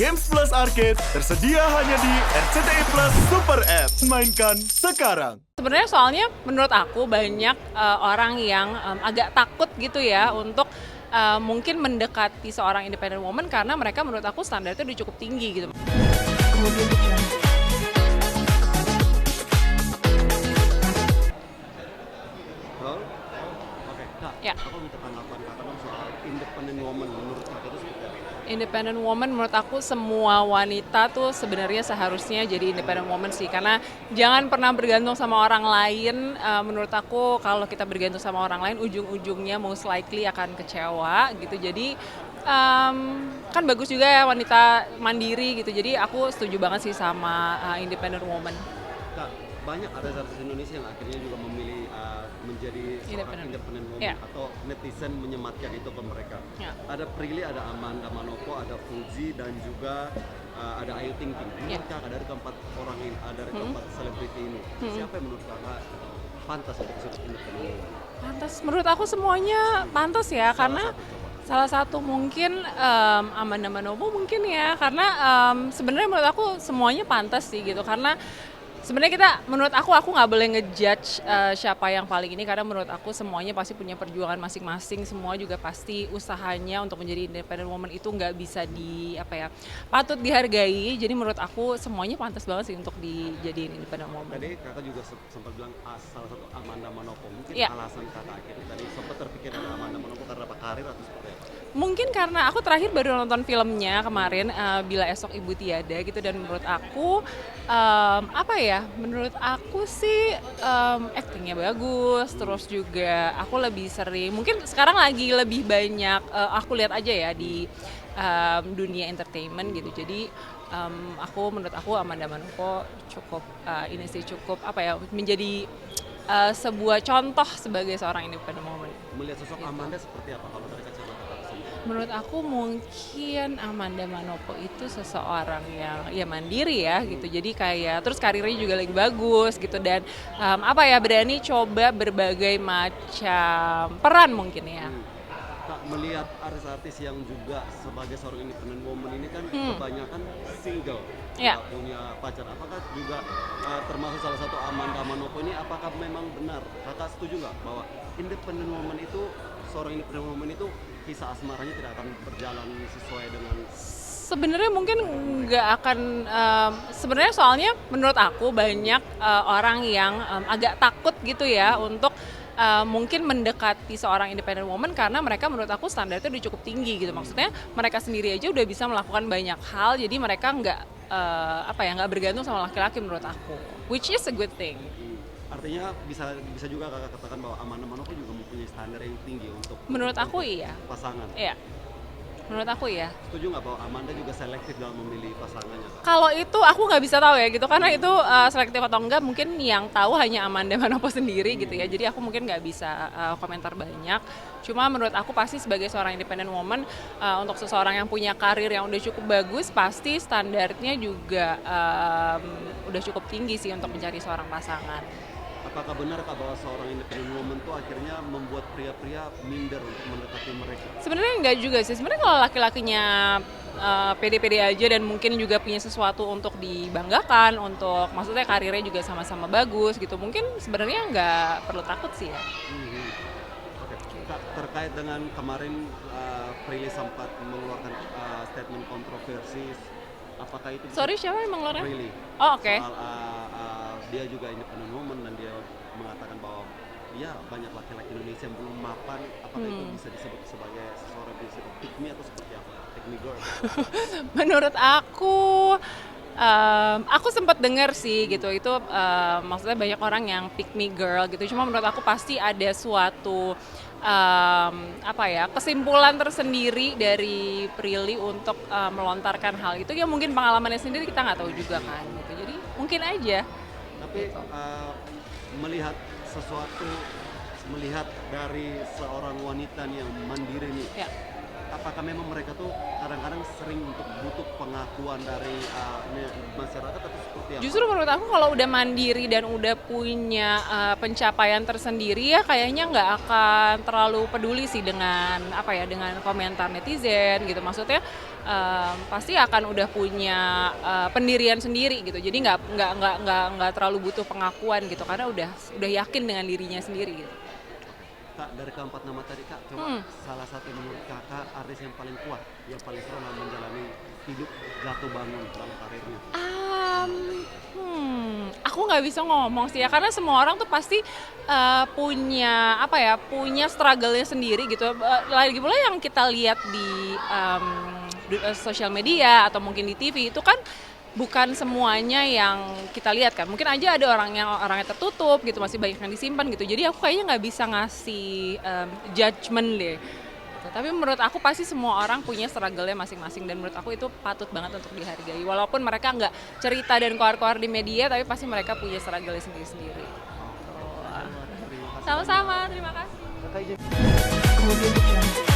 Games Plus Arcade tersedia hanya di RCTI Plus Super App. Mainkan sekarang. Sebenarnya soalnya menurut aku banyak orang yang agak takut gitu ya untuk mungkin mendekati seorang independent woman karena mereka menurut aku standarnya udah cukup tinggi gitu. Oke, Kak, Ya. aku minta tanggapan Kakak dong soal independent woman menurut Kakak itu seperti apa? Independent woman menurut aku semua wanita tuh sebenarnya seharusnya jadi independent woman sih, karena jangan pernah bergantung sama orang lain. Menurut aku kalau kita bergantung sama orang lain ujung-ujungnya most likely akan kecewa gitu. Jadi kan bagus juga ya wanita mandiri gitu, jadi aku setuju banget sih sama independent woman. Kak, banyak artis-artis Indonesia yang akhirnya juga memilih menjadi seorang independent woman Ya. atau netizen menyematkan itu ke mereka. Ya. Ada Prilly, ada Amanda Manopo, ada Fuji, dan juga ada Ayu Ting Ting. Menurut Kakak dari keempat orang ini, dari keempat selebriti ini, siapa yang menurut Kakak pantas untuk disebut independent woman? Pantas, menurut aku semuanya pantas ya, karena salah satu mungkin Amanda Manopo mungkin ya, karena sebenarnya menurut aku semuanya pantas sih gitu, karena sebenarnya menurut aku nggak boleh ngejudge siapa yang paling ini, karena menurut aku semuanya pasti punya perjuangan masing-masing, semua juga pasti usahanya untuk menjadi independent woman itu nggak bisa patut dihargai. Jadi menurut aku semuanya pantas banget sih untuk dijadiin independent woman. Tadi Kakak juga sempat bilang salah satu Amanda Manopo. Mungkin Ya. alasan Kakak akhirnya tadi sempat terpikir dengan Amanda Manopo karena apa, karir atau seperti apa? Mungkin karena aku terakhir baru nonton filmnya kemarin, Bila Esok Ibu Tiada gitu, dan menurut aku menurut aku sih aktingnya bagus, terus juga aku lebih sering, mungkin sekarang lagi lebih banyak aku lihat aja ya di dunia entertainment gitu. Jadi menurut aku Amanda Manopo cukup cukup menjadi sebuah contoh sebagai seorang independent woman. Melihat sosok Gitu. Amanda seperti apa kalau dari kacamata Kakak sendiri? Menurut aku mungkin Amanda Manopo itu seseorang yang ya mandiri ya gitu. Jadi kayak terus karirnya juga lagi bagus gitu, dan berani coba berbagai macam peran mungkin ya. Kak, melihat artis-artis yang juga sebagai seorang independent woman ini kan kebanyakan single, Ya. nggak punya pacar. Apakah juga termasuk salah satu Amanda Manopo ini, apakah memang benar? Kakak setuju nggak bahwa seorang independent woman itu kisah asmaranya tidak akan berjalan sesuai dengan Sebenarnya mungkin nggak akan, sebenarnya soalnya menurut aku banyak orang yang agak takut gitu ya untuk mungkin mendekati seorang independent woman karena mereka menurut aku standarnya udah cukup tinggi gitu. Maksudnya mereka sendiri aja udah bisa melakukan banyak hal, jadi mereka nggak bergantung sama laki-laki menurut aku, which is a good thing. artinya bisa juga Kakak katakan bahwa Amanda Manopo juga mempunyai standar yang tinggi untuk Menurut aku iya. pasangan. Iya, menurut aku ya. Setuju nggak bahwa Amanda juga selektif dalam memilih pasangannya? Kalau itu aku nggak bisa tahu ya gitu, karena itu selektif atau enggak mungkin yang tahu hanya Amanda Manopo sendiri gitu ya. Jadi aku mungkin nggak bisa komentar banyak. Cuma menurut aku pasti sebagai seorang independent woman, untuk seseorang yang punya karir yang udah cukup bagus, pasti standarnya juga udah cukup tinggi sih untuk mencari seorang pasangan. Apakah benar Kak bahwa seorang independent woman itu akhirnya membuat pria-pria minder untuk mendekati mereka? Sebenarnya enggak juga sih. Sebenarnya kalau laki-lakinya pede-pede aja dan mungkin juga punya sesuatu untuk dibanggakan, untuk maksudnya karirnya juga sama-sama bagus gitu, mungkin sebenarnya nggak perlu takut sih ya. Oke. Kak, terkait dengan kemarin Prilly sempat mengeluarkan statement kontroversi, apakah itu Sorry, siapa yang mengeluarkan? Prilly? Oh, oke. Soal dia juga independent woman dan dia mengatakan bahwa ya banyak laki-laki Indonesia yang belum mapan, apakah itu bisa disebut sebagai seseorang yang disebut pick me atau seperti apa? Pick me girl. Menurut aku sempat dengar sih gitu, itu maksudnya banyak orang yang pick me girl gitu. Cuma menurut aku pasti ada suatu kesimpulan tersendiri dari Prilly untuk melontarkan hal itu. Ya mungkin pengalamannya sendiri kita nggak tahu juga kan gitu. Jadi mungkin aja. Tapi melihat melihat dari seorang wanita yang mandiri nih, Ya. apakah memang mereka tuh kadang-kadang sering untuk butuh pengakuan dari masyarakat atau seperti apa? Justru menurut aku kalau udah mandiri dan udah punya pencapaian tersendiri ya kayaknya nggak akan terlalu peduli sih dengan dengan komentar netizen gitu. Maksudnya pasti akan udah punya pendirian sendiri gitu. Jadi nggak terlalu butuh pengakuan gitu karena udah yakin dengan dirinya sendiri gitu. Kak, dari keempat nama tadi Kak, coba salah satu menurut Kakak artis yang paling kuat, yang paling strong dalam menjalani hidup jatuh bangun dalam karirnya. Aku nggak bisa ngomong sih ya karena semua orang tuh pasti punya struggle-nya sendiri gitu. Lagi pula yang kita lihat di sosial media atau mungkin di TV itu kan bukan semuanya yang kita lihat kan. Mungkin aja ada orangnya tertutup gitu, masih banyak yang disimpan gitu. Jadi aku kayaknya nggak bisa ngasih judgement deh. Tapi menurut aku pasti semua orang punya struggle-nya masing-masing dan menurut aku itu patut banget untuk dihargai. Walaupun mereka nggak cerita dan keluar-keluar di media, tapi pasti mereka punya struggle-nya sendiri-sendiri. Terima kasih. Sama-sama, terima kasih. Kakak izin.